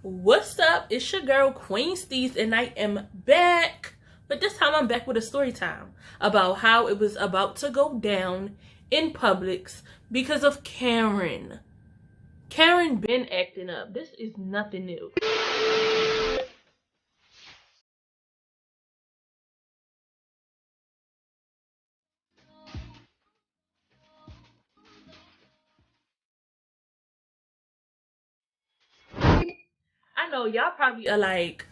What's up? It's your girl QueensteezTV and I am back. But this time I'm back with a story time about how it was about to go down in Publix because of Karen. Karen been acting up. This is nothing new. I know y'all probably are like,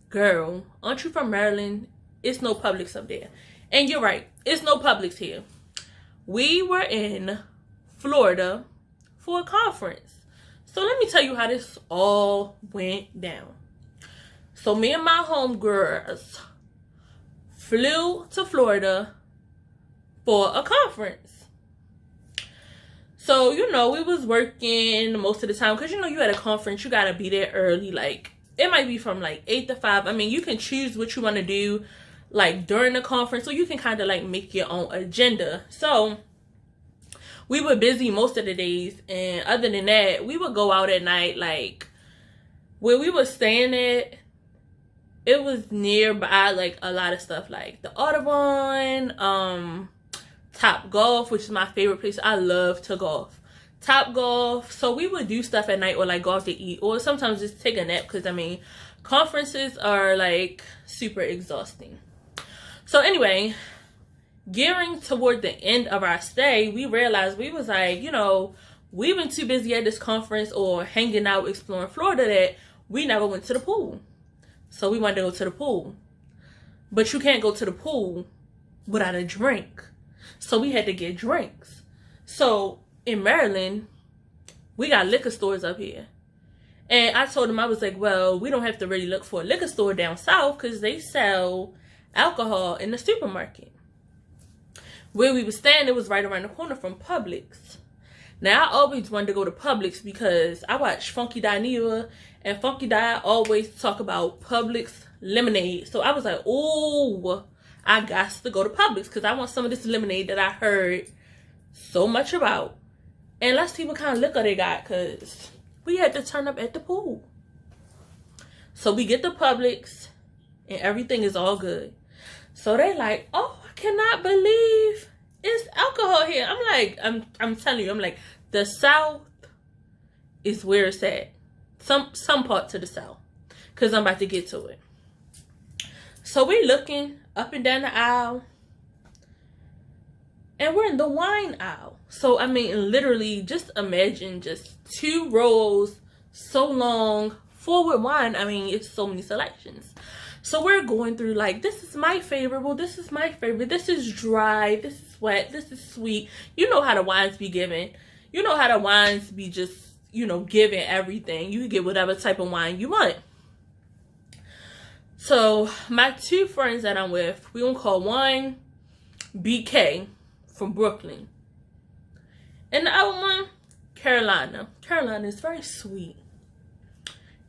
girl, aren't you from Maryland? It's no Publix up there. And you're right, it's no Publix here. We were in Florida for a conference. So let me tell you how this all went down. So me and my homegirls flew to Florida for a conference. So, you know, we was working most of the time because, you know, you at a conference, you got to be there early. Like, it might be from like 8 to 5. I mean, you can choose what you want to do like during the conference, so you can kind of like make your own agenda. So we were busy most of the days, and other than that, we would go out at night. Like where we were staying at, it was nearby like a lot of stuff like the Audubon, Top Golf, which is my favorite place. I love to golf. Top Golf. So we would do stuff at night or like go out to eat or sometimes just take a nap because I mean conferences are like super exhausting. So anyway, gearing toward the end of our stay, we realized we was like, you know, we've been too busy at this conference or hanging out exploring Florida that we never went to the pool. So we wanted to go to the pool. But you can't go to the pool without a drink. So we had to get drinks. So in Maryland, we got liquor stores up here. And I told him, I was like, well, we don't have to really look for a liquor store down south because they sell alcohol in the supermarket. Where we were staying, it was right around the corner from Publix. Now, I always wanted to go to Publix because I watch Funky Dineva, and Funky Di always talk about Publix lemonade. So I was like, oh, I got to go to Publix because I want some of this lemonade that I heard so much about. And let's see what kind of liquor they got because we had to turn up at the pool. So we get to Publix and everything is all good. So they like, oh, I cannot believe it's alcohol here. I'm like, I'm telling you, I'm like, the South is where it's at. Some parts of the South. Because I'm about to get to it. So we looking up and down the aisle. And we're in the wine aisle. So, I mean, literally, just imagine just 2 rows, so long, full with wine. I mean, it's so many selections. So we're going through like, this is my favorite. Well, this is my favorite. This is dry. This is wet. This is sweet. You know how the wines be given. You know how the wines be just, you know, giving everything. You can get whatever type of wine you want. So my 2 friends that I'm with, we gonna call one BK from Brooklyn. And the other one, Carolina. Carolina is very sweet.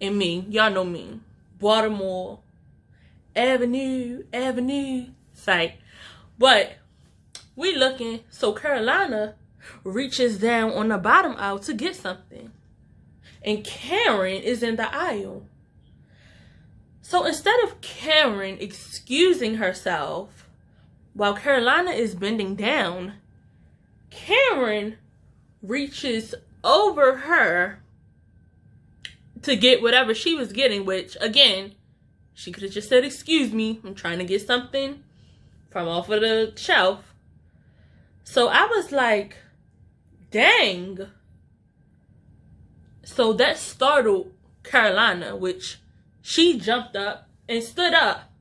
And me, y'all know me. Baltimore. Avenue. Site. But we looking, so Carolina reaches down on the bottom aisle to get something. And Karen is in the aisle. So instead of Karen excusing herself while Carolina is bending down, Karen reaches over her to get whatever she was getting, which again, she could have just said, excuse me, I'm trying to get something from off of the shelf. So I was like, dang. So that startled Carolina, which she jumped up and stood up.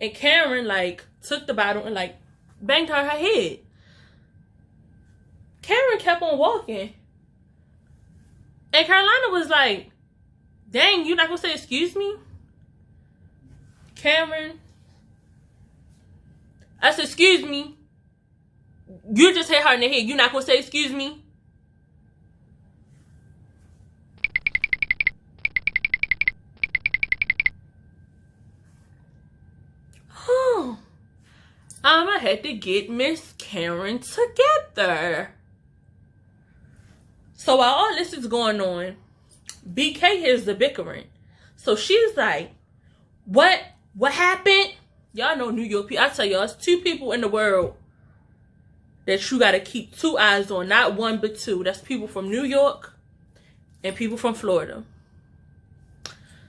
And Karen like took the bottle and like banged her head. Karen kept on walking. And Carolina was like, dang, you not gonna say excuse me? Cameron, I said, excuse me. You just hit her in the head. You not gonna say excuse me? Oh, I'ma have to get Miss Karen together. So while all this is going on, BK hears the bickering. So she's like, what happened? Y'all know New York people. I tell y'all, it's 2 people in the world that you gotta keep 2 eyes on, not 1 but 2. That's people from New York and people from Florida.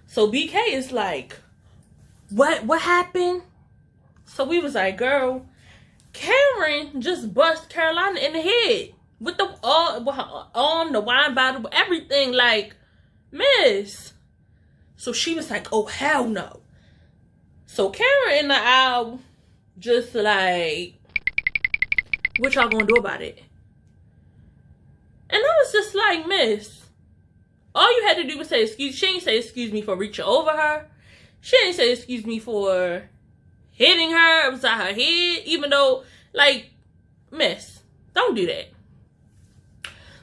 So BK is like, what happened? So we was like, girl, Karen just bust Carolina in the head with the arm, the wine bottle, everything, like, miss. So she was like, oh, hell no. So Karen in the aisle just like, what y'all gonna do about it? And I was just like, miss, all you had to do was say excuse. She didn't say excuse me for reaching over her. She didn't say excuse me for hitting her upside her head, even though, like, miss, don't do that.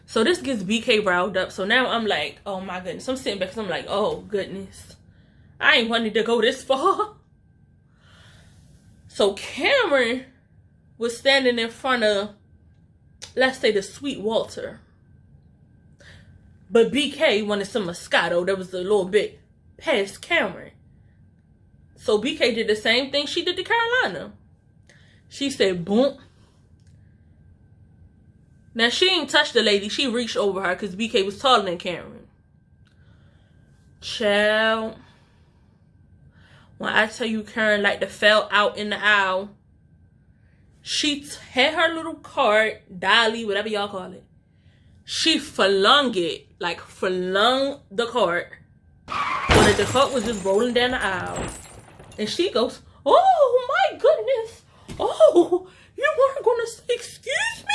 So this gets BK riled up. So now I'm like, oh my goodness. I'm sitting back because I'm like, oh goodness. I ain't wanted to go this far. So Cameron was standing in front of, let's say, the Sweet Walter. But BK wanted some Moscato that was a little bit past Cameron. So BK did the same thing she did to Carolina. She said, boom. Now, she ain't touched the lady. She reached over her because BK was taller than Cameron. Child. When I tell you Karen like to fell out in the aisle, she had her little cart, dolly, whatever y'all call it. She flung it, like flung the cart. So that the cart was just rolling down the aisle. And she goes, oh my goodness. Oh, you weren't going to say excuse me?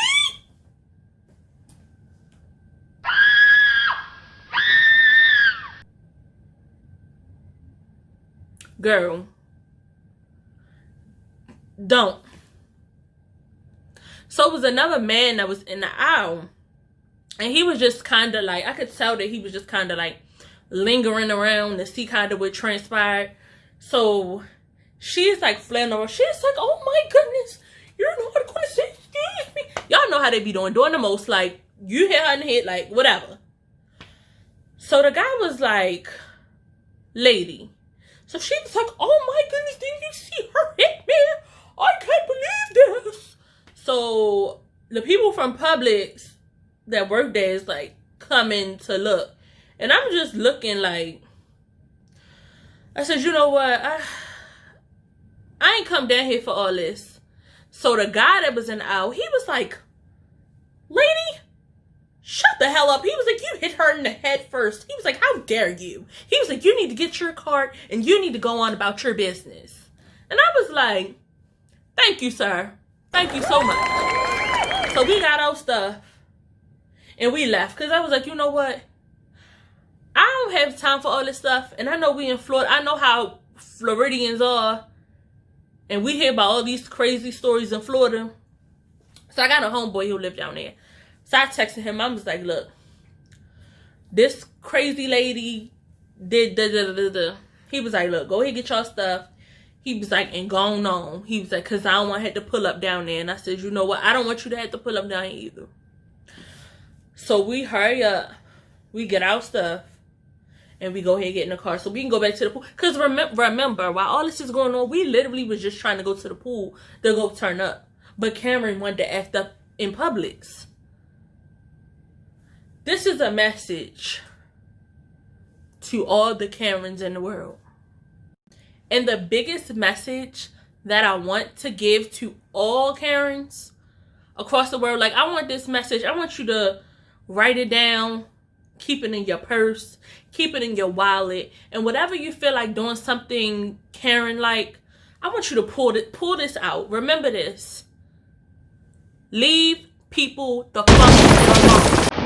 Girl, don't. So it was another man that was in the aisle. And he was just kind of like, I could tell that he was just kind of like lingering around to see kind of what transpired. So she's like flaring over. She's like, oh my goodness, you're not going to say excuse me. Y'all know how they be doing the most. Like, you hit her in the head, like, whatever. So the guy was like, lady. So she was like, oh my goodness, did you see her hit me? I can't believe this. So the people from Publix that work there is like coming to look. And I'm just looking like, I said, you know what? I ain't come down here for all this. So the guy that was in the aisle, he was like, lady, shut the hell up. He was like, you hit her in the head first. He was like, how dare you? He was like, you need to get your cart and you need to go on about your business. And I was like, thank you, sir. Thank you so much. So we got our stuff and we left. Because I was like, you know what? I don't have time for all this stuff. And I know we in Florida. I know how Floridians are. And we hear about all these crazy stories in Florida. So I got a homeboy who lived down there. So I texted him. I was like, look, this crazy lady did da. He was like, look, go ahead, get your stuff. He was like, and gone on. He was like, because I don't want to have to pull up down there. And I said, you know what? I don't want you to have to pull up down here either. So we hurry up. We get our stuff. And we go ahead and get in the car so we can go back to the pool. Because remember, while all this is going on, we literally was just trying to go to the pool to go turn up. But Cameron wanted to act up in Publix. This is a message to all the Karens in the world. And the biggest message that I want to give to all Karens across the world, like, I want this message, I want you to write it down, keep it in your purse, keep it in your wallet, and whatever you feel like doing something Karen-like, I want you to pull this out. Remember this. Leave people the fuck alone.